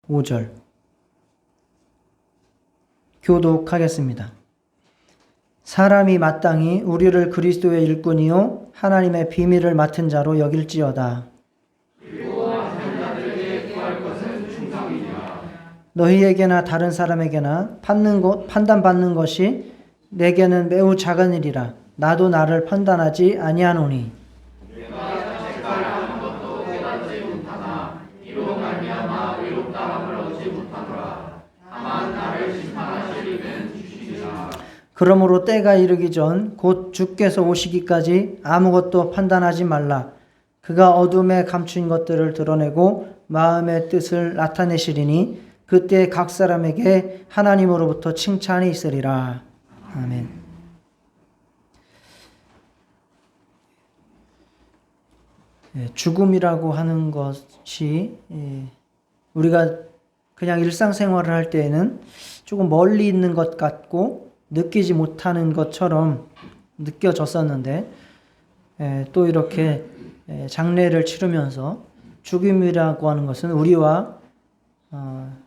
5절 교독하겠습니다. 사람이 마땅히 우리를 그리스도의 일꾼이요 하나님의 비밀을 맡은 자로 여길지어다. 너희에게나 다른 사람에게나 판단받는 것이 내게는 매우 작은 일이라. 나도 나를 판단하지 아니하노니. 그러므로 때가 이르기 전 곧 주께서 오시기까지 아무것도 판단하지 말라. 그가 어둠에 감춘 것들을 드러내고 마음의 뜻을 나타내시리니 그때 각 사람에게 하나님으로부터 칭찬이 있으리라. 아멘. 죽음이라고 하는 것이 우리가 그냥 일상생활을 할 때에는 조금 멀리 있는 것 같고 느끼지 못하는 것처럼 느껴졌었는데 또 이렇게 장례를 치르면서 죽음이라고 하는 것은 우리와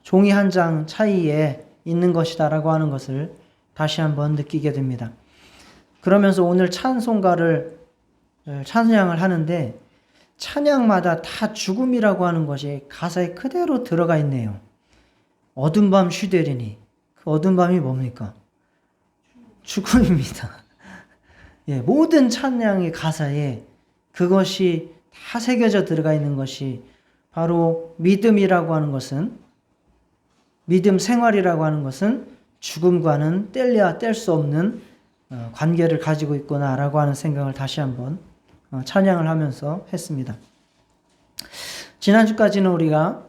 종이 한 장 차이에 있는 것이다라고 하는 것을 다시 한번 느끼게 됩니다. 그러면서 오늘 찬송가를 찬양을 하는데 찬양마다 다 죽음이라고 하는 것이 가사에 그대로 들어가 있네요. 어두운 밤 쉬되리니 그 어두운 밤이 뭡니까? 죽음입니다. 모든 찬양의 가사에 그것이 다 새겨져 들어가 있는 것이 바로 믿음이라고 하는 것은, 믿음 생활이라고 하는 것은 죽음과는 뗄래야 뗄 수 없는 관계를 가지고 있구나라고 하는 생각을 다시 한번 찬양을 하면서 했습니다. 지난주까지는 우리가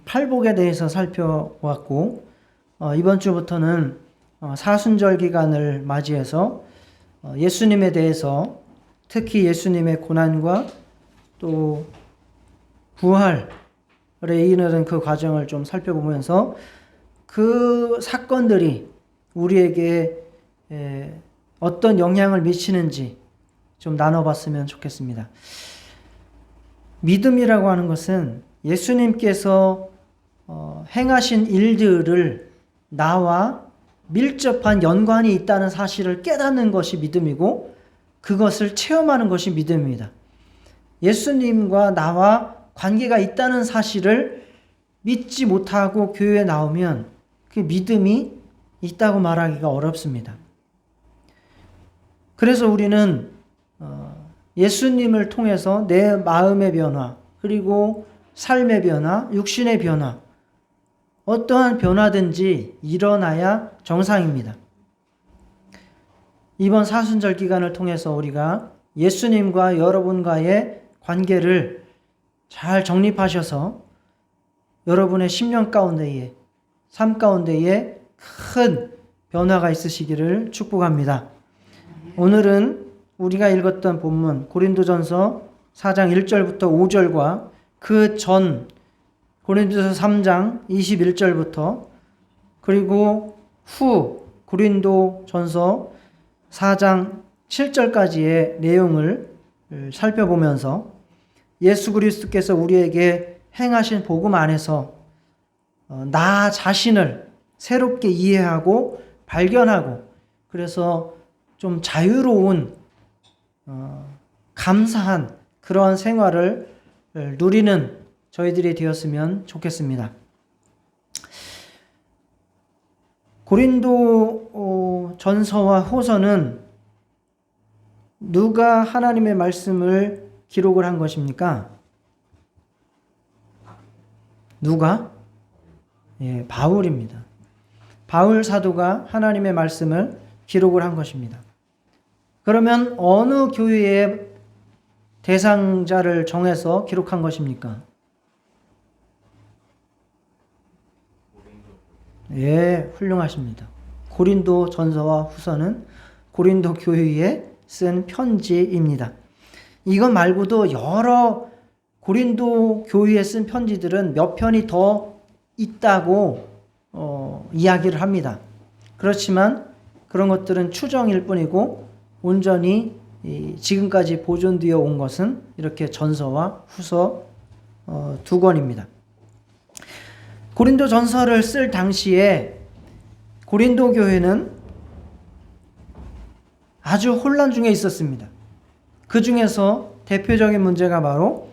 팔복에 대해서 살펴왔고 이번 주부터는 사순절 기간을 맞이해서 예수님에 대해서, 특히 예수님의 고난과 또 부활에 이르는 그 과정을 좀 살펴보면서 그 사건들이 우리에게 어떤 영향을 미치는지 좀 나눠봤으면 좋겠습니다. 믿음이라고 하는 것은 예수님께서 행하신 일들을 나와 밀접한 연관이 있다는 사실을 깨닫는 것이 믿음이고 그것을 체험하는 것이 믿음입니다. 예수님과 나와 관계가 있다는 사실을 믿지 못하고 교회에 나오면 그 믿음이 있다고 말하기가 어렵습니다. 그래서 우리는 예수님을 통해서 내 마음의 변화, 그리고 삶의 변화, 육신의 변화, 어떠한 변화든지 일어나야 정상입니다. 이번 사순절 기간을 통해서 우리가 예수님과 여러분과의 관계를 잘 정립하셔서 여러분의 10년 가운데에, 삶 가운데에 큰 변화가 있으시기를 축복합니다. 오늘은 우리가 읽었던 본문 고린도전서 4장 1절부터 5절과 그 전 고린도전서 3장 21절부터 그리고 후 고린도전서 4장 7절까지의 내용을 살펴보면서 예수 그리스도께서 우리에게 행하신 복음 안에서 나 자신을 새롭게 이해하고 발견하고 그래서 좀 자유로운 감사한 그러한 생활을 누리는 저희들이 되었으면 좋겠습니다. 고린도 전서와 호서는 누가 하나님의 말씀을 기록을 한 것입니까? 누가? 바울입니다. 바울 사도가 하나님의 말씀을 기록을 한 것입니다. 그러면 어느 교회의 대상자를 정해서 기록한 것입니까? 훌륭하십니다. 고린도 전서와 후서는 고린도 교회에 쓴 편지입니다. 이것 말고도 여러 고린도 교회에 쓴 편지들은 몇 편이 더 있다고 이야기를 합니다. 그렇지만 그런 것들은 추정일 뿐이고 온전히 지금까지 보존되어 온 것은 이렇게 전서와 후서 두 권입니다. 고린도 전서를 쓸 당시에 고린도 교회는 아주 혼란 중에 있었습니다. 그 중에서 대표적인 문제가 바로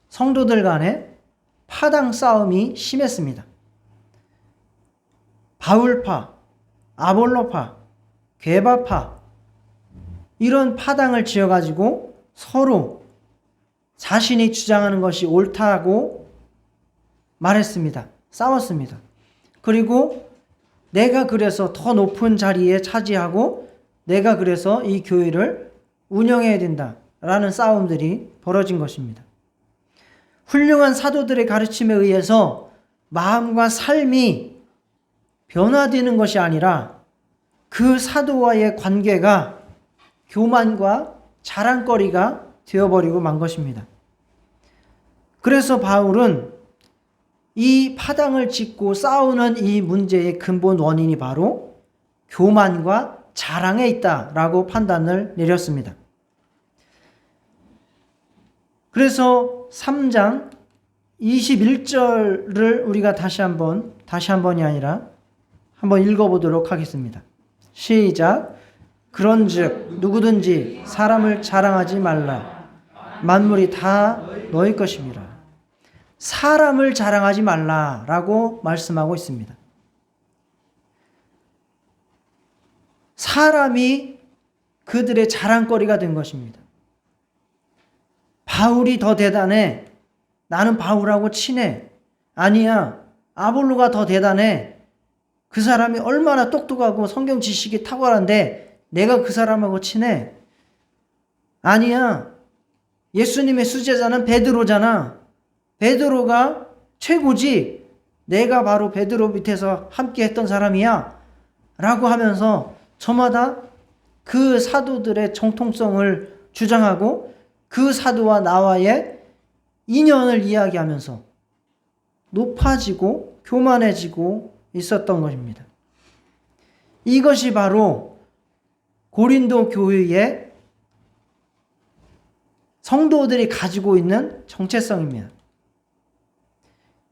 성도들 간의 파당 싸움이 심했습니다. 바울파, 아볼로파, 게바파 이런 파당을 지어가지고 서로 자신이 주장하는 것이 옳다고 말했습니다. 싸웠습니다. 그리고 내가 그래서 더 높은 자리에 차지하고 내가 그래서 이 교회를 운영해야 된다라는 싸움들이 벌어진 것입니다. 훌륭한 사도들의 가르침에 의해서 마음과 삶이 변화되는 것이 아니라 그 사도와의 관계가 교만과 자랑거리가 되어버리고 만 것입니다. 그래서 바울은 이 파당을 짓고 싸우는 이 문제의 근본 원인이 바로 교만과 자랑에 있다라고 판단을 내렸습니다. 그래서 3장 21절을 우리가 다시 한번이 아니라 한번 읽어보도록 하겠습니다. 시작. 그런즉 누구든지 사람을 자랑하지 말라. 만물이 다 너희 것임이라. 사람을 자랑하지 말라라고 말씀하고 있습니다. 사람이 그들의 자랑거리가 된 것입니다. 바울이 더 대단해. 나는 바울하고 친해. 아니야. 아볼로가 더 대단해. 그 사람이 얼마나 똑똑하고 성경 지식이 탁월한데 내가 그 사람하고 친해. 아니야. 예수님의 수제자는 베드로잖아. 베드로가 최고지. 내가 바로 베드로 밑에서 함께 했던 사람이야. 라고 하면서 저마다 그 사도들의 정통성을 주장하고 그 사도와 나와의 인연을 이야기하면서 높아지고 교만해지고 있었던 것입니다. 이것이 바로 고린도 교회의 성도들이 가지고 있는 정체성입니다.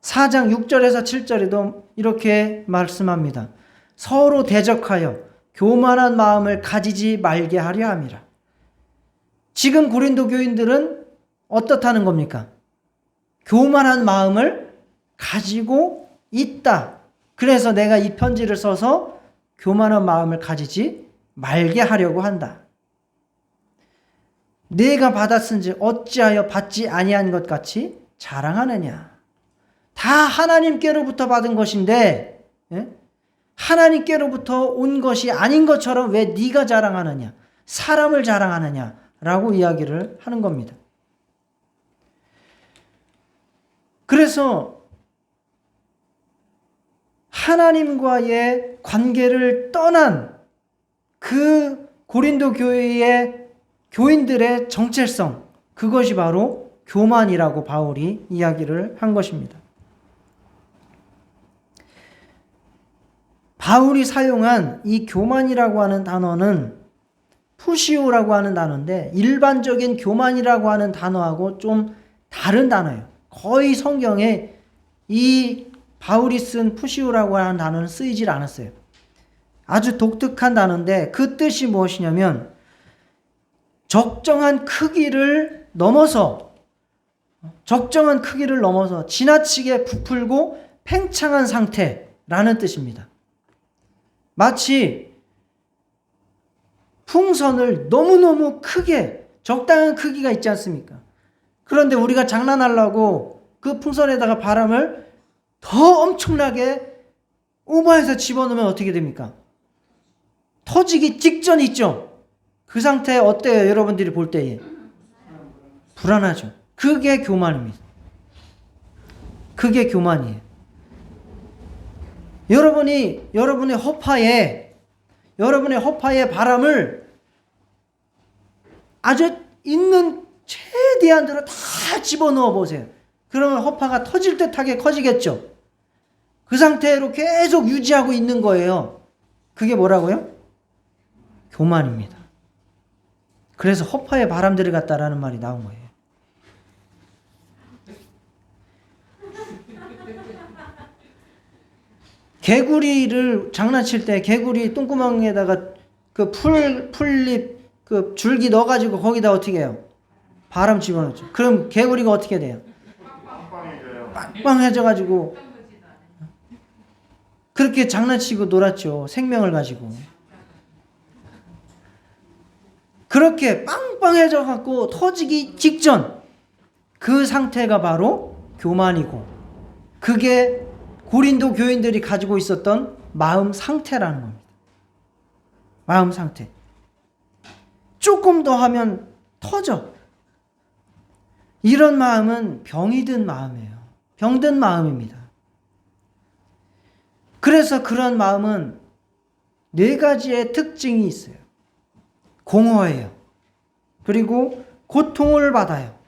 4장 6절에서 7절에도 이렇게 말씀합니다. 서로 대적하여 교만한 마음을 가지지 말게 하려 함이라. 지금 고린도 교인들은 어떻다는 겁니까? 교만한 마음을 가지고 있다. 그래서 내가 이 편지를 써서 교만한 마음을 가지지 말게 하려고 한다. 내가 받았은지 어찌하여 받지 아니한 것 같이 자랑하느냐. 다 하나님께로부터 받은 것인데 하나님께로부터 온 것이 아닌 것처럼 왜 네가 자랑하느냐. 사람을 자랑하느냐라고 이야기를 하는 겁니다. 그래서 하나님과의 관계를 떠난 그 고린도 교회의 교인들의 정체성, 그것이 바로 교만이라고 바울이 이야기를 한 것입니다. 바울이 사용한 이 교만이라고 하는 단어는 푸시오라고 하는 단어인데 일반적인 교만이라고 하는 단어하고 좀 다른 단어예요. 거의 성경에 이 바울이 쓴 푸시오라고 하는 단어는 쓰이질 않았어요. 아주 독특한 단어인데 그 뜻이 무엇이냐면 적정한 크기를 넘어서 지나치게 부풀고 팽창한 상태라는 뜻입니다. 마치 풍선을 너무너무 크게 적당한 크기가 있지 않습니까? 그런데 우리가 장난하려고 그 풍선에다가 바람을 더 엄청나게 오버해서 집어넣으면 어떻게 됩니까? 터지기 직전 있죠? 그 상태 어때요? 여러분들이 볼 때에 불안하죠. 그게 교만입니다. 그게 교만이에요. 여러분의 허파에 바람을 아주 있는 최대한대로 다 집어넣어 보세요. 그러면 허파가 터질 듯하게 커지겠죠. 그 상태로 계속 유지하고 있는 거예요. 그게 뭐라고요? 교만입니다. 그래서 허파에 바람 들어갔다라는 말이 나온 거예요. 개구리를 장난칠 때 개구리 똥구멍에다가 그 풀잎 그 줄기 넣어가지고 거기다 어떻게 해요? 바람 집어넣죠. 그럼 개구리가 어떻게 돼요? 빵빵해져가지고 그렇게 장난치고 놀았죠. 생명을 가지고. 그렇게 빵빵해져갖고 터지기 직전 그 상태가 바로 교만이고 그게 고린도 교인들이 가지고 있었던 마음 상태라는 겁니다. 마음 상태. 조금 더 하면 터져. 이런 마음은 병이 든 마음이에요. 병든 마음입니다. 그래서 그런 마음은 4가지의 특징이 있어요. 공허해요. 그리고 고통을 받아요.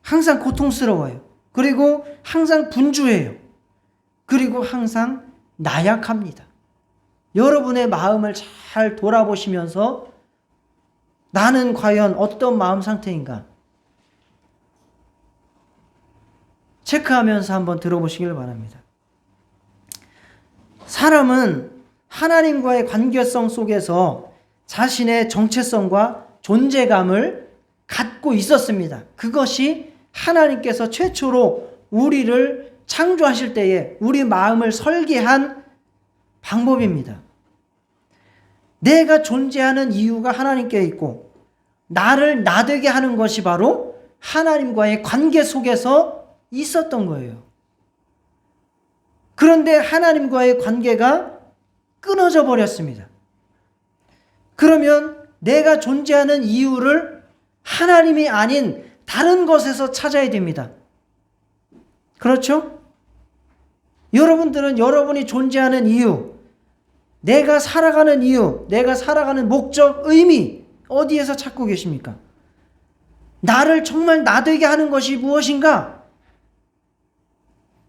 항상 고통스러워요. 그리고 항상 분주해요. 그리고 항상 나약합니다. 여러분의 마음을 잘 돌아보시면서 나는 과연 어떤 마음 상태인가 체크하면서 한번 들어보시길 바랍니다. 사람은 하나님과의 관계성 속에서 자신의 정체성과 존재감을 갖고 있었습니다. 그것이 하나님께서 최초로 우리를 창조하실 때에 우리 마음을 설계한 방법입니다. 내가 존재하는 이유가 하나님께 있고 나를 나되게 하는 것이 바로 하나님과의 관계 속에서 있었던 거예요. 그런데 하나님과의 관계가 끊어져 버렸습니다. 그러면 내가 존재하는 이유를 하나님이 아닌 다른 것에서 찾아야 됩니다. 그렇죠? 여러분들은 여러분이 존재하는 이유, 내가 살아가는 이유, 내가 살아가는 목적, 의미 어디에서 찾고 계십니까? 나를 정말 나되게 하는 것이 무엇인가?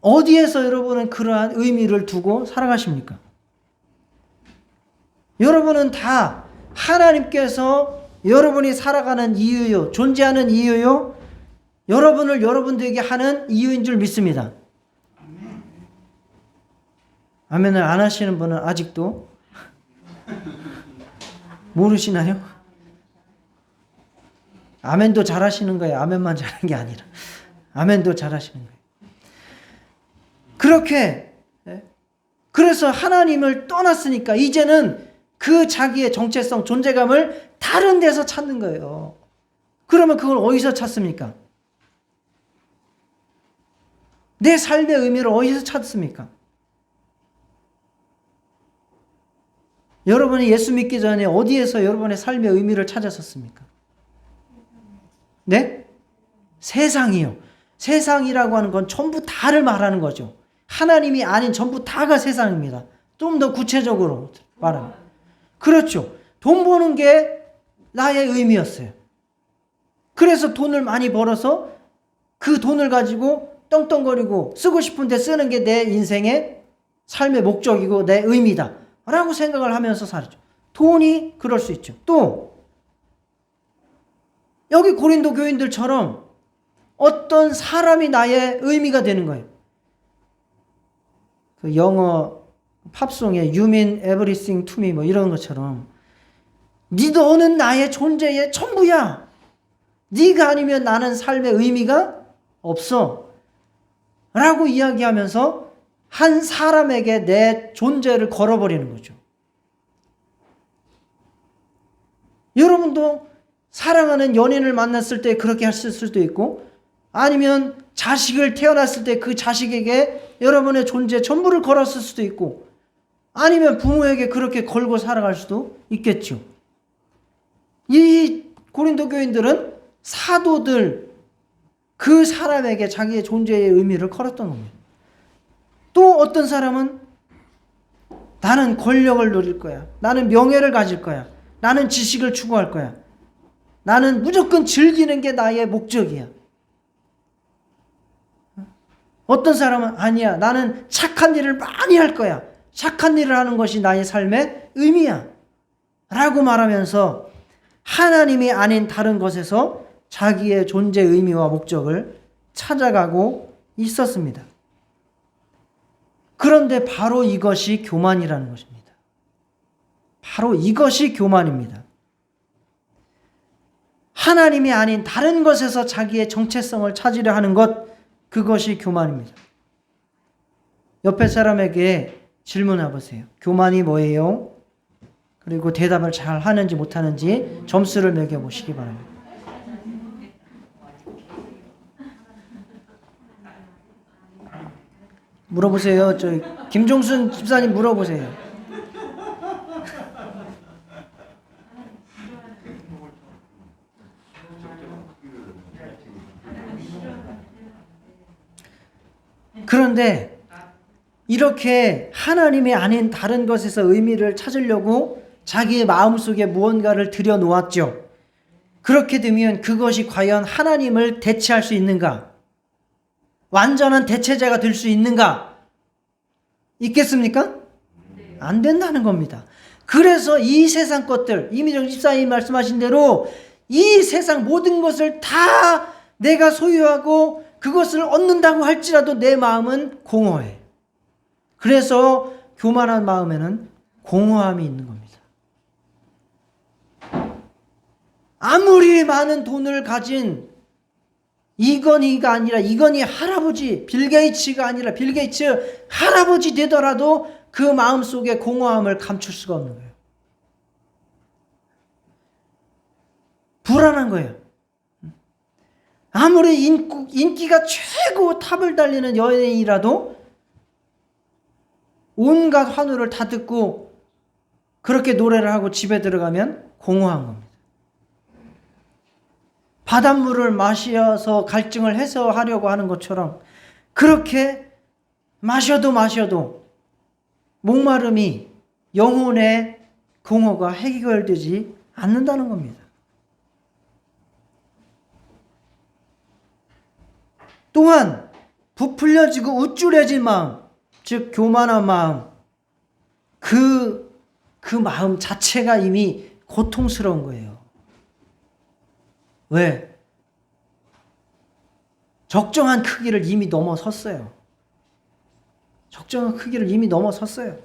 어디에서 여러분은 그러한 의미를 두고 살아가십니까? 여러분은 다 하나님께서 여러분이 살아가는 이유요, 존재하는 이유요, 여러분을 여러분들에게 하는 이유인 줄 믿습니다. 아멘을 안 하시는 분은 아직도 모르시나요? 아멘도 잘하시는 거예요. 아멘만 잘하는 게 아니라 아멘도 잘하시는 거예요. 그렇게 그래서 하나님을 떠났으니까 이제는 그 자기의 정체성, 존재감을 다른 데서 찾는 거예요. 그러면 그걸 어디서 찾습니까? 내 삶의 의미를 어디서 찾습니까? 여러분이 예수 믿기 전에 어디에서 여러분의 삶의 의미를 찾았었습니까? 네? 세상이요. 세상이라고 하는 건 전부 다를 말하는 거죠. 하나님이 아닌 전부 다가 세상입니다. 좀 더 구체적으로 말하면. 그렇죠. 돈 버는 게 나의 의미였어요. 그래서 돈을 많이 벌어서 그 돈을 가지고 떵떵거리고 쓰고 싶은데 쓰는 게 내 인생의 삶의 목적이고 내 의미다 라고 생각을 하면서 살죠. 돈이 그럴 수 있죠. 또 여기 고린도 교인들처럼 어떤 사람이 나의 의미가 되는 거예요. 그 영어 팝송에 You mean everything to me 뭐 이런 것처럼 너는 나의 존재의 전부야. 네가 아니면 나는 삶의 의미가 없어 라고 이야기하면서 한 사람에게 내 존재를 걸어버리는 거죠. 여러분도 사랑하는 연인을 만났을 때 그렇게 했을 수도 있고 아니면 자식을 태어났을 때 그 자식에게 여러분의 존재 전부를 걸었을 수도 있고 아니면 부모에게 그렇게 걸고 살아갈 수도 있겠죠. 이 고린도 교인들은 사도들 그 사람에게 자기의 존재의 의미를 걸었던 겁니다. 또 어떤 사람은 나는 권력을 누릴 거야. 나는 명예를 가질 거야. 나는 지식을 추구할 거야. 나는 무조건 즐기는 게 나의 목적이야. 어떤 사람은 아니야. 나는 착한 일을 많이 할 거야. 착한 일을 하는 것이 나의 삶의 의미야. 라고 말하면서 하나님이 아닌 다른 것에서 자기의 존재 의미와 목적을 찾아가고 있었습니다. 그런데 바로 이것이 교만이라는 것입니다. 바로 이것이 교만입니다. 하나님이 아닌 다른 것에서 자기의 정체성을 찾으려 하는 것, 그것이 교만입니다. 옆에 사람에게 질문해 보세요. 교만이 뭐예요? 그리고 대답을 잘 하는지 못하는지 점수를 매겨보시기 바랍니다. 물어보세요. 김종순 집사님 물어보세요. 그런데 이렇게 하나님이 아닌 다른 것에서 의미를 찾으려고 자기의 마음속에 무언가를 들여놓았죠. 그렇게 되면 그것이 과연 하나님을 대체할 수 있는가? 완전한 대체자가 될 수 있는가? 있겠습니까? 안 된다는 겁니다. 그래서 이 세상 것들, 이미정 집사님 말씀하신 대로 이 세상 모든 것을 다 내가 소유하고 그것을 얻는다고 할지라도 내 마음은 공허해. 그래서 교만한 마음에는 공허함이 있는 겁니다. 아무리 많은 돈을 가진 이건희가 아니라 이건희 할아버지, 빌 게이츠가 아니라 빌 게이츠 할아버지 되더라도 그 마음속에 공허함을 감출 수가 없는 거예요. 불안한 거예요. 아무리 인기가 최고 탑을 달리는 연예인이라도 온갖 환호를 다 듣고 그렇게 노래를 하고 집에 들어가면 공허한 겁니다. 바닷물을 마셔서 갈증을 해소하려고 하는 것처럼 그렇게 마셔도 목마름이 영혼의 공허가 해결되지 않는다는 겁니다. 또한 부풀려지고 우쭐해진 마음, 즉 교만한 마음, 그 마음 자체가 이미 고통스러운 거예요. 왜? 적정한 크기를 이미 넘어섰어요. 적정한 크기를 이미 넘어섰어요.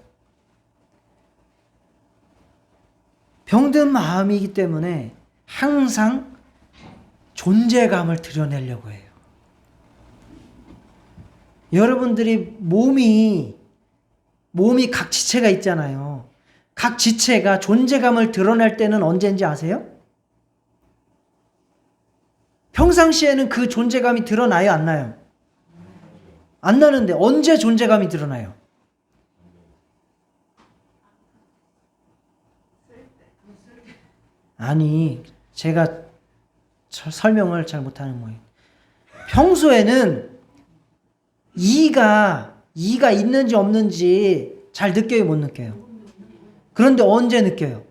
병든 마음이기 때문에 항상 존재감을 드러내려고 해요. 여러분들이 몸이 각 지체가 있잖아요. 각 지체가 존재감을 드러낼 때는 언제인지 아세요? 평상시에는 그 존재감이 드러나요, 안 나요? 안 나는데 언제 존재감이 드러나요? 아니, 제가 설명을 잘 못하는 거예요. 평소에는 이가 있는지 없는지 잘 느껴요, 못 느껴요? 그런데 언제 느껴요?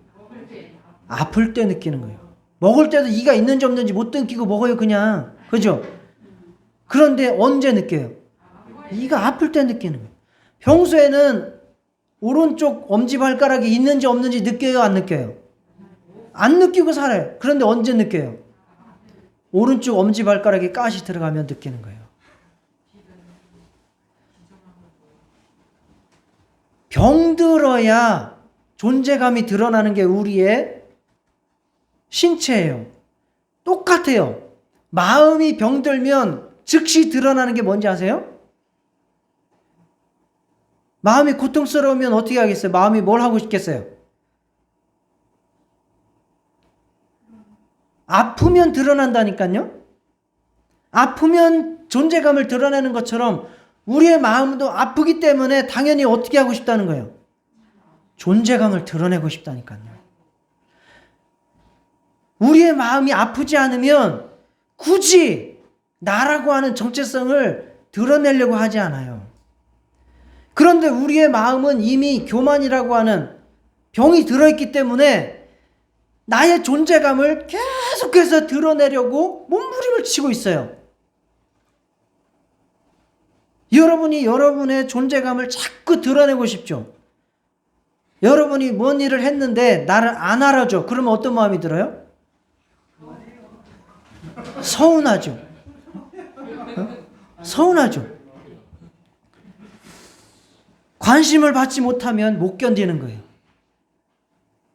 아플 때 느끼는 거예요. 먹을 때도 이가 있는지 없는지 못 느끼고 먹어요, 그냥. 그죠? 그런데 언제 느껴요? 이가 아플 때 느끼는 거예요. 평소에는 오른쪽 엄지발가락이 있는지 없는지 느껴요, 안 느껴요? 안 느끼고 살아요. 그런데 언제 느껴요? 오른쪽 엄지발가락에 가시 들어가면 느끼는 거예요. 병들어야 존재감이 드러나는 게 우리의 신체예요. 똑같아요. 마음이 병들면 즉시 드러나는 게 뭔지 아세요? 마음이 고통스러우면 어떻게 하겠어요? 마음이 뭘 하고 싶겠어요? 아프면 드러난다니까요. 아프면 존재감을 드러내는 것처럼 우리의 마음도 아프기 때문에 당연히 어떻게 하고 싶다는 거예요? 존재감을 드러내고 싶다니까요. 우리의 마음이 아프지 않으면 굳이 나라고 하는 정체성을 드러내려고 하지 않아요. 그런데 우리의 마음은 이미 교만이라고 하는 병이 들어있기 때문에 나의 존재감을 계속해서 드러내려고 몸부림을 치고 있어요. 여러분이 여러분의 존재감을 자꾸 드러내고 싶죠. 여러분이 뭔 일을 했는데 나를 안 알아줘. 그러면 어떤 마음이 들어요? 서운하죠. 서운하죠. 관심을 받지 못하면 못 견디는 거예요.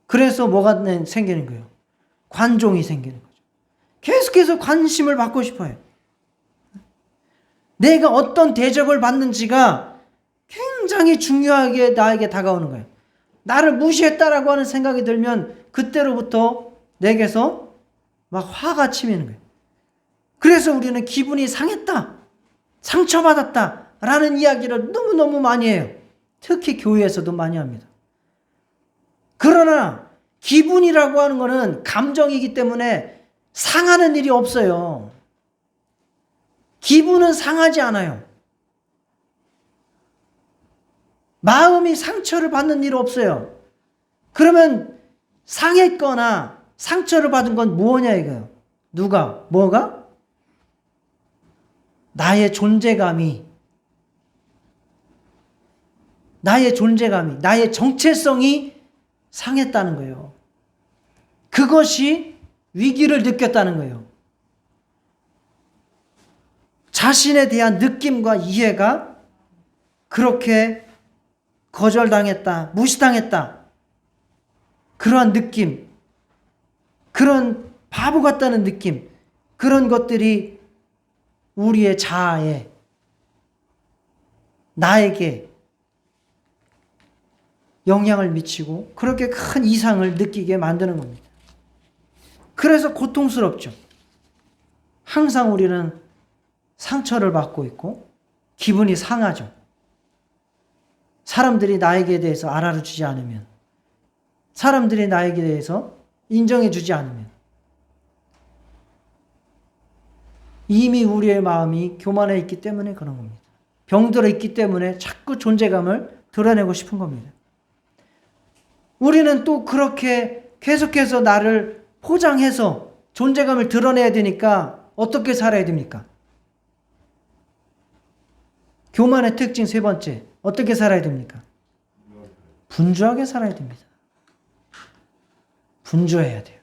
그래서 뭐가 생기는 거예요? 관종이 생기는 거죠. 계속해서 관심을 받고 싶어요. 내가 어떤 대접을 받는지가 굉장히 중요하게 나에게 다가오는 거예요. 나를 무시했다라고 하는 생각이 들면 그때로부터 내게서 막 화가 치미는 거예요. 그래서 우리는 기분이 상했다, 상처받았다 라는 이야기를 너무너무 많이 해요. 특히 교회에서도 많이 합니다. 그러나 기분이라고 하는 것은 감정이기 때문에 상하는 일이 없어요. 기분은 상하지 않아요. 마음이 상처를 받는 일 없어요. 그러면 상했거나 상처를 받은 건 뭐냐 이거예요. 누가? 뭐가? 나의 존재감이, 나의 정체성이 상했다는 거예요. 그것이 위기를 느꼈다는 거예요. 자신에 대한 느낌과 이해가 그렇게 거절당했다, 무시당했다, 그러한 느낌, 그런 바보 같다는 느낌, 그런 것들이 우리의 자아에, 나에게 영향을 미치고 그렇게 큰 이상을 느끼게 만드는 겁니다. 그래서 고통스럽죠. 항상 우리는 상처를 받고 있고 기분이 상하죠. 사람들이 나에게 대해서 알아주지 않으면, 사람들이 나에게 대해서 인정해주지 않으면, 이미 우리의 마음이 교만해 있기 때문에 그런 겁니다. 병들어 있기 때문에 자꾸 존재감을 드러내고 싶은 겁니다. 우리는 또 그렇게 계속해서 나를 포장해서 존재감을 드러내야 되니까 어떻게 살아야 됩니까? 교만의 특징 세 번째, 어떻게 살아야 됩니까? 분주하게 살아야 됩니다. 분주해야 돼요.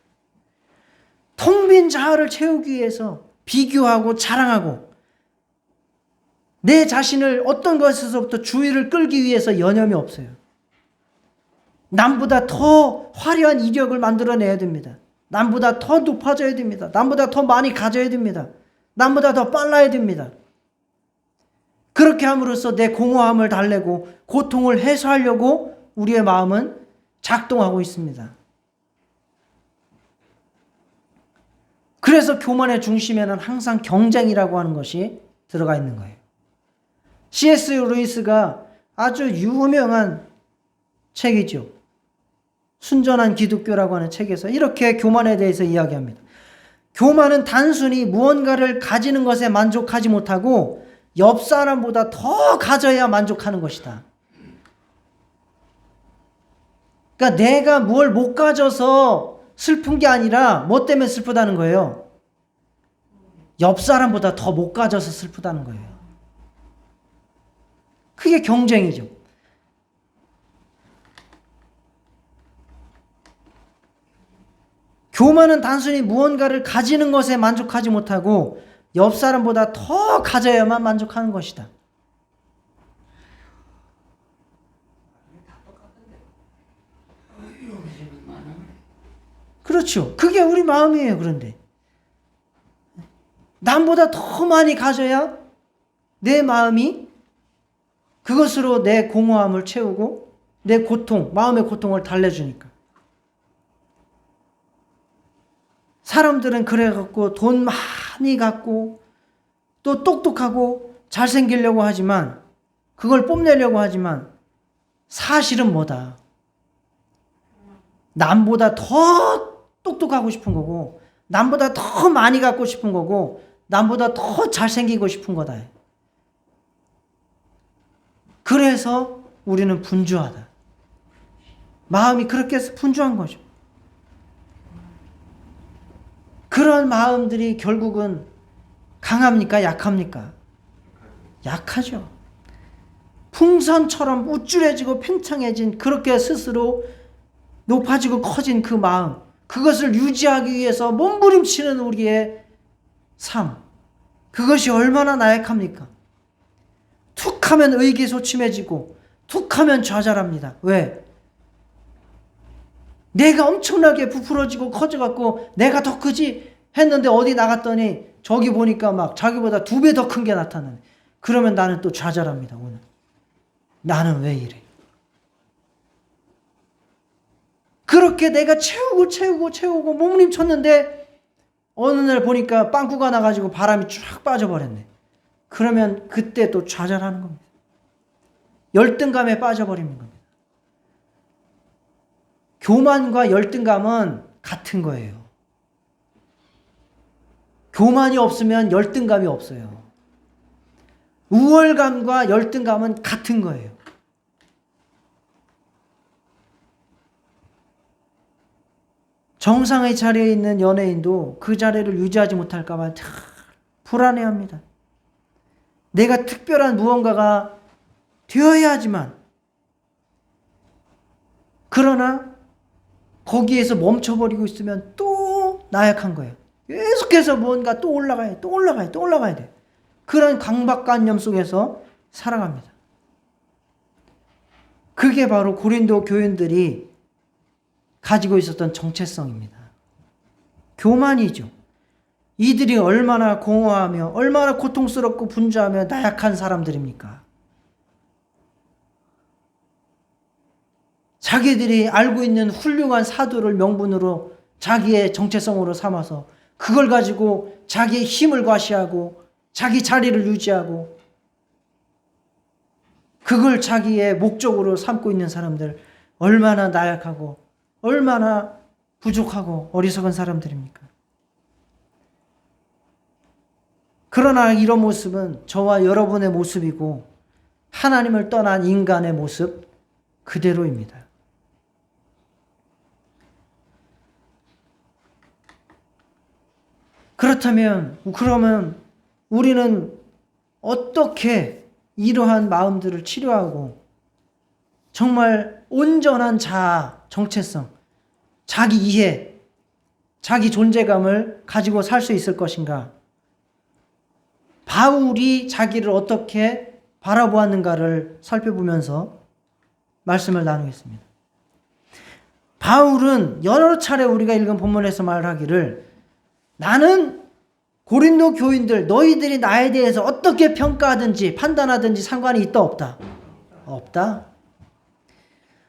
텅 빈 자아를 채우기 위해서 비교하고 자랑하고 내 자신을 어떤 것에서부터 주의를 끌기 위해서 여념이 없어요. 남보다 더 화려한 이력을 만들어내야 됩니다. 남보다 더 높아져야 됩니다. 남보다 더 많이 가져야 됩니다. 남보다 더 빨라야 됩니다. 그렇게 함으로써 내 공허함을 달래고 고통을 해소하려고 우리의 마음은 작동하고 있습니다. 그래서 교만의 중심에는 항상 경쟁이라고 하는 것이 들어가 있는 거예요. C.S. 루이스가 아주 유명한 책이죠. 순전한 기독교라고 하는 책에서 이렇게 교만에 대해서 이야기합니다. 교만은 단순히 무언가를 가지는 것에 만족하지 못하고 옆 사람보다 더 가져야 만족하는 것이다. 그러니까 내가 뭘 못 가져서 슬픈 게 아니라 뭐 때문에 슬프다는 거예요? 옆 사람보다 더 못 가져서 슬프다는 거예요. 그게 경쟁이죠. 교만은 단순히 무언가를 가지는 것에 만족하지 못하고 옆 사람보다 더 가져야만 만족하는 것이다. 그렇죠. 그게 우리 마음이에요. 그런데 남보다 더 많이 가져야 내 마음이 그것으로 내 공허함을 채우고 내 고통, 마음의 고통을 달래주니까. 사람들은 그래갖고 돈 많이 갖고 또 똑똑하고 잘생기려고 하지만, 그걸 뽐내려고 하지만 사실은 뭐다? 남보다 더 똑똑하고 싶은 거고, 남보다 더 많이 갖고 싶은 거고, 남보다 더 잘생기고 싶은 거다. 그래서 우리는 분주하다. 마음이 그렇게 해서 분주한 거죠. 그런 마음들이 결국은 강합니까? 약합니까? 약하죠. 풍선처럼 우쭐해지고 팽창해진, 그렇게 스스로 높아지고 커진 그 마음, 그것을 유지하기 위해서 몸부림치는 우리의 삶, 그것이 얼마나 나약합니까? 툭 하면 의기소침해지고 툭 하면 좌절합니다. 왜? 내가 엄청나게 부풀어지고 커져갖고 내가 더 크지 했는데 어디 나갔더니 저기 보니까 막 자기보다 2배 더 큰 게 나타나네. 그러면 나는 또 좌절합니다. 오늘 나는 왜 이래? 그렇게 내가 채우고 몸부림쳤는데 어느 날 보니까 빵꾸가 나가지고 바람이 쫙 빠져버렸네. 그러면 그때 또 좌절하는 겁니다. 열등감에 빠져버리는 겁니다. 교만과 열등감은 같은 거예요. 교만이 없으면 열등감이 없어요. 우월감과 열등감은 같은 거예요. 정상의 자리에 있는 연예인도 그 자리를 유지하지 못할까 봐 불안해합니다. 내가 특별한 무언가가 되어야 하지만, 그러나 거기에서 멈춰버리고 있으면 또 나약한 거예요. 계속해서 뭔가 또 올라가야 돼. 그런 강박관념 속에서 살아갑니다. 그게 바로 고린도 교인들이 가지고 있었던 정체성입니다. 교만이죠. 이들이 얼마나 공허하며 얼마나 고통스럽고 분주하며 나약한 사람들입니까? 자기들이 알고 있는 훌륭한 사도를 명분으로 자기의 정체성으로 삼아서 그걸 가지고 자기의 힘을 과시하고 자기 자리를 유지하고 그걸 자기의 목적으로 삼고 있는 사람들, 얼마나 나약하고 얼마나 부족하고 어리석은 사람들입니까? 그러나 이런 모습은 저와 여러분의 모습이고 하나님을 떠난 인간의 모습 그대로입니다. 그러면 우리는 어떻게 이러한 마음들을 치료하고 정말 온전한 자아, 정체성, 자기 이해, 자기 존재감을 가지고 살 수 있을 것인가? 바울이 자기를 어떻게 바라보았는가를 살펴보면서 말씀을 나누겠습니다. 바울은 여러 차례 우리가 읽은 본문에서 말하기를, 나는 고린도 교인들 너희들이 나에 대해서 어떻게 평가하든지 판단하든지 상관이 있다 없다? 없다.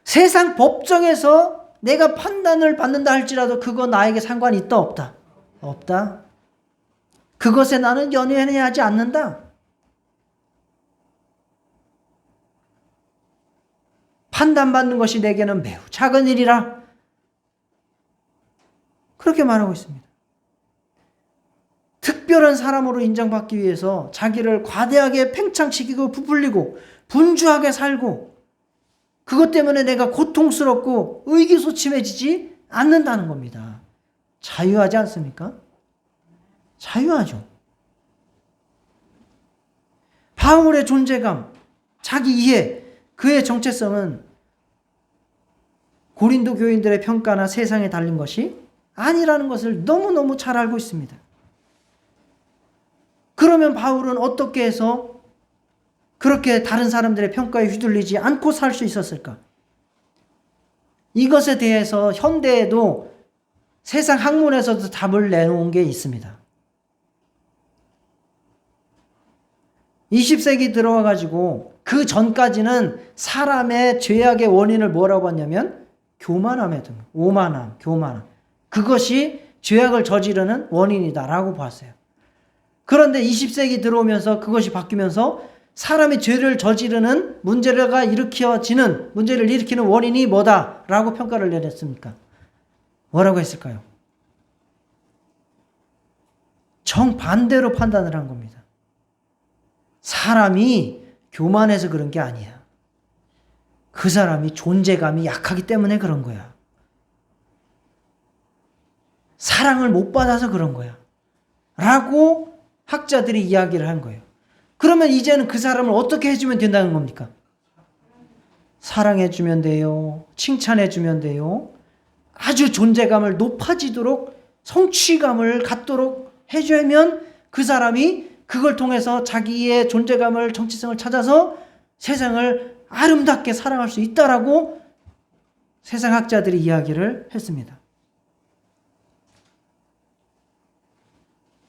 세상 법정에서 내가 판단을 받는다 할지라도 그거 나에게 상관이 있다 없다? 없다. 그것에 나는 연연하지 않는다. 판단받는 것이 내게는 매우 작은 일이라. 그렇게 말하고 있습니다. 특별한 사람으로 인정받기 위해서 자기를 과대하게 팽창시키고 부풀리고 분주하게 살고 그것 때문에 내가 고통스럽고 의기소침해지지 않는다는 겁니다. 자유하지 않습니까? 자유하죠. 바울의 존재감, 자기 이해, 그의 정체성은 고린도 교인들의 평가나 세상에 달린 것이 아니라는 것을 너무너무 잘 알고 있습니다. 그러면 바울은 어떻게 해서 그렇게 다른 사람들의 평가에 휘둘리지 않고 살 수 있었을까? 이것에 대해서 현대에도 세상 학문에서도 답을 내놓은 게 있습니다. 20세기 들어와가지고 그 전까지는 사람의 죄악의 원인을 뭐라고 했냐면 교만함에 듭니다. 오만함, 교만함. 그것이 죄악을 저지르는 원인이다라고 봤어요. 그런데 20세기 들어오면서 그것이 바뀌면서 사람이 죄를 저지르는 문제를 일으키는 원인이 뭐다라고 평가를 내렸습니까? 뭐라고 했을까요? 정반대로 판단을 한 겁니다. 사람이 교만해서 그런 게 아니야. 그 사람이 존재감이 약하기 때문에 그런 거야. 사랑을 못 받아서 그런 거야. 라고 학자들이 이야기를 한 거예요. 그러면 이제는 그 사람을 어떻게 해주면 된다는 겁니까? 사랑해주면 돼요. 칭찬해주면 돼요. 아주 존재감을 높아지도록 성취감을 갖도록 해주면 그 사람이 그걸 통해서 자기의 존재감을, 정체성을 찾아서 세상을 아름답게 사랑할 수 있다라고 세상 학자들이 이야기를 했습니다.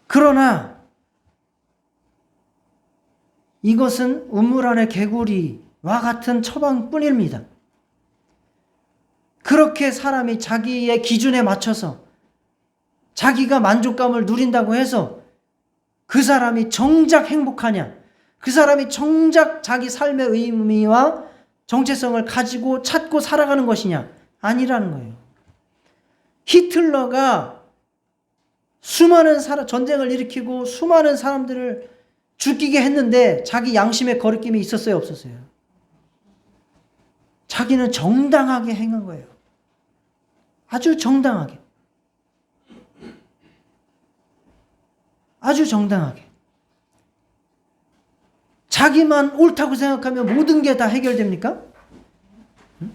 그러나 이것은 우물 안의 개구리와 같은 처방뿐입니다. 그렇게 사람이 자기의 기준에 맞춰서 자기가 만족감을 누린다고 해서 그 사람이 정작 행복하냐, 그 사람이 정작 자기 삶의 의미와 정체성을 가지고 찾고 살아가는 것이냐? 아니라는 거예요. 히틀러가 수많은 전쟁을 일으키고 수많은 사람들을 죽이게 했는데 자기 양심의 거리낌이 있었어요, 없었어요? 자기는 정당하게 행한 거예요. 아주 정당하게. 아주 정당하게. 자기만 옳다고 생각하면 모든 게 다 해결됩니까? 응?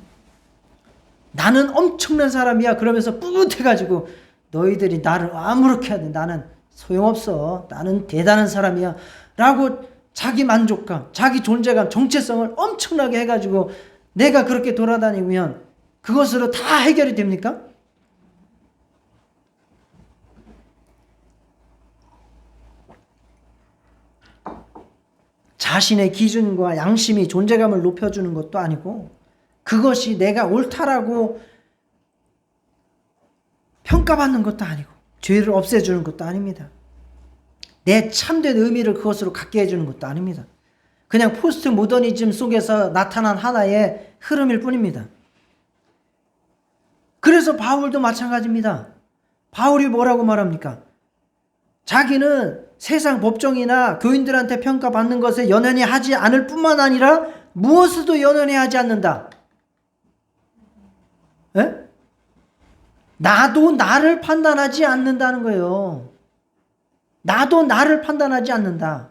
나는 엄청난 사람이야. 그러면서 뿌듯해가지고 너희들이 나를 아무렇게 하든 나는 소용없어. 나는 대단한 사람이야. 라고 자기 만족감, 자기 존재감, 정체성을 엄청나게 해가지고 내가 그렇게 돌아다니면 그것으로 다 해결이 됩니까? 자신의 기준과 양심이 존재감을 높여주는 것도 아니고 그것이 내가 옳다라고 평가받는 것도 아니고 죄를 없애주는 것도 아닙니다. 내 참된 의미를 그것으로 갖게 해주는 것도 아닙니다. 그냥 포스트 모더니즘 속에서 나타난 하나의 흐름일 뿐입니다. 그래서 바울도 마찬가지입니다. 바울이 뭐라고 말합니까? 자기는 세상 법정이나 교인들한테 평가받는 것에 연연히 하지 않을 뿐만 아니라 무엇에도 연연히 하지 않는다. 에? 나도 나를 판단하지 않는다는 거예요. 나도 나를 판단하지 않는다.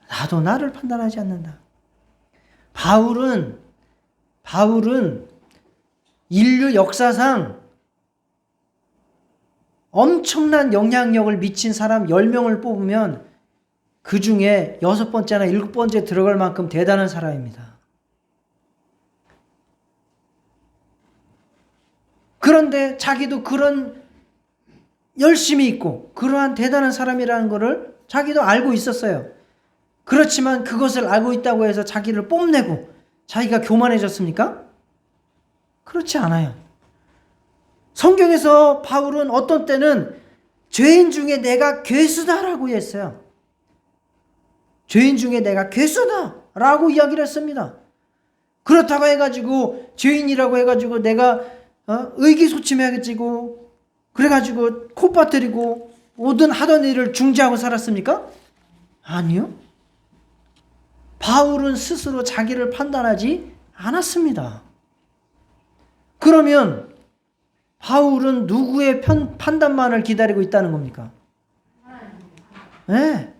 나도 나를 판단하지 않는다. 바울은 인류 역사상 엄청난 영향력을 미친 사람 10명을 뽑으면 그 중에 6번째나 7번째 들어갈 만큼 대단한 사람입니다. 그런데 자기도 그런 열심이 있고 그러한 대단한 사람이라는 것을 자기도 알고 있었어요. 그렇지만 그것을 알고 있다고 해서 자기를 뽐내고 자기가 교만해졌습니까? 그렇지 않아요. 성경에서 바울은 어떤 때는 죄인 중에 내가 괴수다라고 했어요. 죄인 중에 내가 괴수다라고 이야기를 했습니다. 그렇다고 해가지고 죄인이라고 해가지고 내가 의기소침해지고 그래가지고 콧바뜨리고 모든 하던 일을 중지하고 살았습니까? 아니요. 바울은 스스로 자기를 판단하지 않았습니다. 그러면 바울은 누구의 판단만을 기다리고 있다는 겁니까? 네.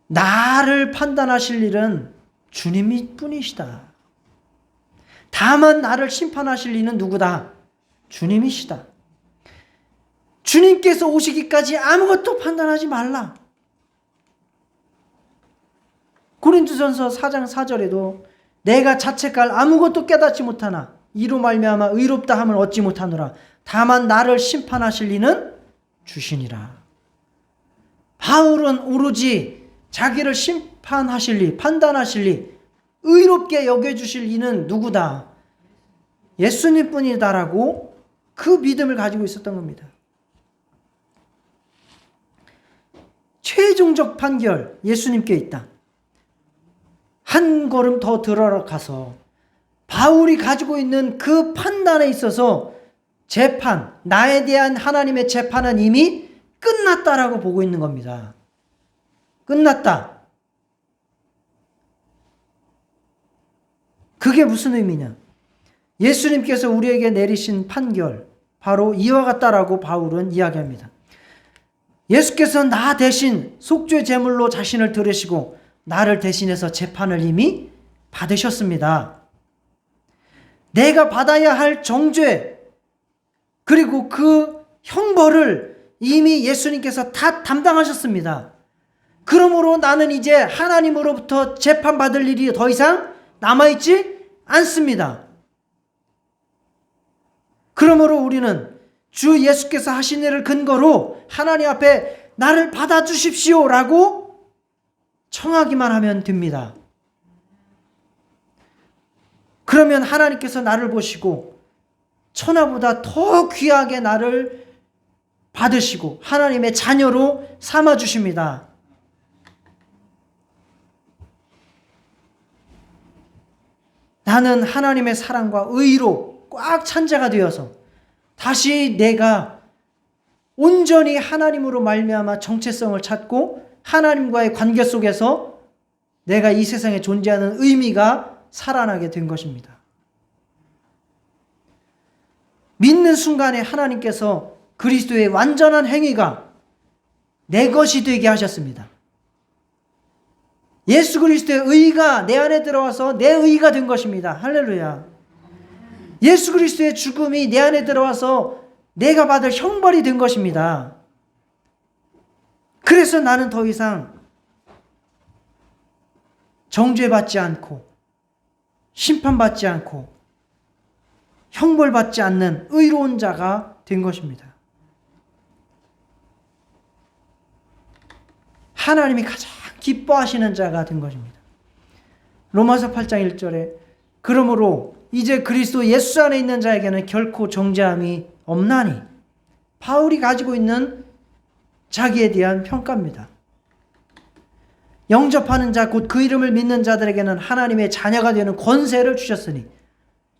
나를 판단하실 일은 주님이 뿐이시다. 다만 나를 심판하실 이는 누구다? 주님이시다. 주님께서 오시기까지 아무것도 판단하지 말라. 고린도전서 4장 4절에도 내가 자책할 아무것도 깨닫지 못하나 이로 말미암아 의롭다 함을 얻지 못하노라. 다만 나를 심판하실 이는 주시니라. 바울은 오로지 자기를 심판하실 이, 판단하실 이, 의롭게 여겨주실 이는 누구다? 예수님뿐이다라고 그 믿음을 가지고 있었던 겁니다. 최종적 판결 예수님께 있다. 한 걸음 더 들어가서 바울이 가지고 있는 그 판단에 있어서 재판, 나에 대한 하나님의 재판은 이미 끝났다라고 보고 있는 겁니다. 끝났다. 그게 무슨 의미냐? 예수님께서 우리에게 내리신 판결, 바로 이와 같다라고 바울은 이야기합니다. 예수께서 나 대신 속죄 제물로 자신을 들으시고 나를 대신해서 재판을 이미 받으셨습니다. 내가 받아야 할 정죄 그리고 그 형벌을 이미 예수님께서 다 담당하셨습니다. 그러므로 나는 이제 하나님으로부터 재판받을 일이 더 이상 남아있지 않습니다. 그러므로 우리는 주 예수께서 하신 일을 근거로 하나님 앞에 나를 받아주십시오 라고 청하기만 하면 됩니다. 그러면 하나님께서 나를 보시고 천하보다 더 귀하게 나를 받으시고 하나님의 자녀로 삼아주십니다. 나는 하나님의 사랑과 의로 꽉 찬 자가 되어서 다시 내가 온전히 하나님으로 말미암아 정체성을 찾고 하나님과의 관계 속에서 내가 이 세상에 존재하는 의미가 살아나게 된 것입니다. 믿는 순간에 하나님께서 그리스도의 완전한 행위가 내 것이 되게 하셨습니다. 예수 그리스도의 의가 내 안에 들어와서 내 의가 된 것입니다. 할렐루야. 예수 그리스도의 죽음이 내 안에 들어와서 내가 받을 형벌이 된 것입니다. 그래서 나는 더 이상 정죄받지 않고 심판받지 않고 형벌받지 않는 의로운 자가 된 것입니다. 하나님이 가장 기뻐하시는 자가 된 것입니다. 로마서 8장 1절에 그러므로 이제 그리스도 예수 안에 있는 자에게는 결코 정죄함이 없나니, 바울이 가지고 있는 자기에 대한 평가입니다. 영접하는 자 곧 그 이름을 믿는 자들에게는 하나님의 자녀가 되는 권세를 주셨으니,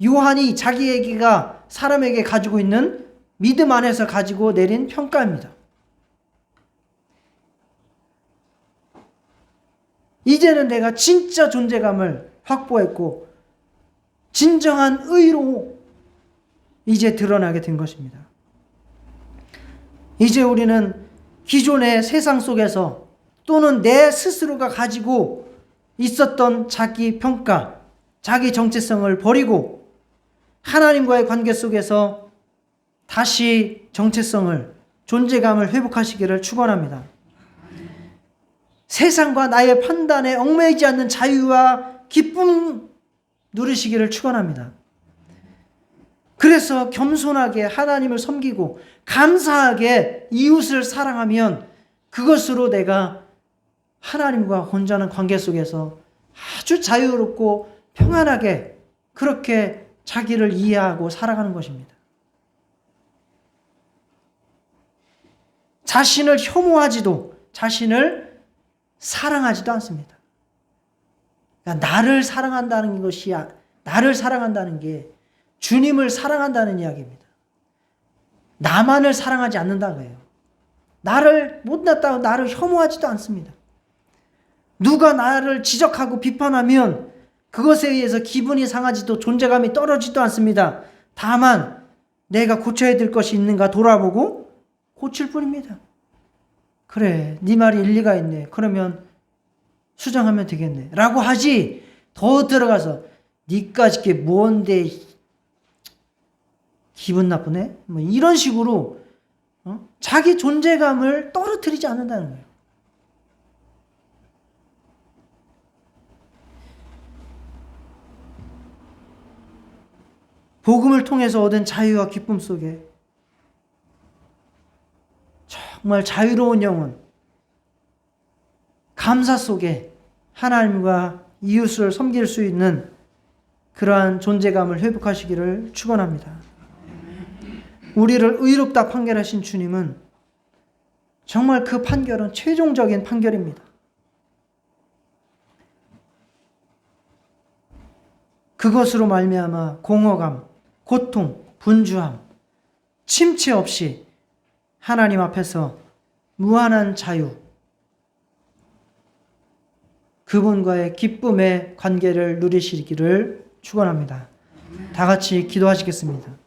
요한이 자기에게가 사람에게 가지고 있는 믿음 안에서 가지고 내린 평가입니다. 이제는 내가 진짜 존재감을 확보했고 진정한 의로 이제 드러나게 된 것입니다. 이제 우리는 기존의 세상 속에서 또는 내 스스로가 가지고 있었던 자기 평가, 자기 정체성을 버리고 하나님과의 관계 속에서 다시 정체성을, 존재감을 회복하시기를 축원합니다. 세상과 나의 판단에 얽매이지 않는 자유와 기쁨 누리시기를 축원합니다. 그래서 겸손하게 하나님을 섬기고 감사하게 이웃을 사랑하면 그것으로 내가 하나님과 온전한 관계 속에서 아주 자유롭고 평안하게 그렇게 자기를 이해하고 살아가는 것입니다. 자신을 혐오하지도 자신을 사랑하지도 않습니다. 그러니까 나를 사랑한다는 것이, 나를 사랑한다는 게 주님을 사랑한다는 이야기입니다. 나만을 사랑하지 않는다고요. 나를 못났다고 나를 혐오하지도 않습니다. 누가 나를 지적하고 비판하면 그것에 의해서 기분이 상하지도 존재감이 떨어지지도 않습니다. 다만 내가 고쳐야 될 것이 있는가 돌아보고 고칠 뿐입니다. 그래, 네 말이 일리가 있네. 그러면 수정하면 되겠네 라고 하지, 더 들어가서 니까짓 게 뭔데 기분 나쁘네? 뭐 이런 식으로 자기 존재감을 떨어뜨리지 않는다는 거예요. 복음을 통해서 얻은 자유와 기쁨 속에 정말 자유로운 영혼, 감사 속에 하나님과 이웃을 섬길 수 있는 그러한 존재감을 회복하시기를 축원합니다. 우리를 의롭다 판결하신 주님은 정말 그 판결은 최종적인 판결입니다. 그것으로 말미암아 공허감, 고통, 분주함, 침체 없이 하나님 앞에서 무한한 자유, 그분과의 기쁨의 관계를 누리시기를 축원합니다. 다 같이 기도하시겠습니다.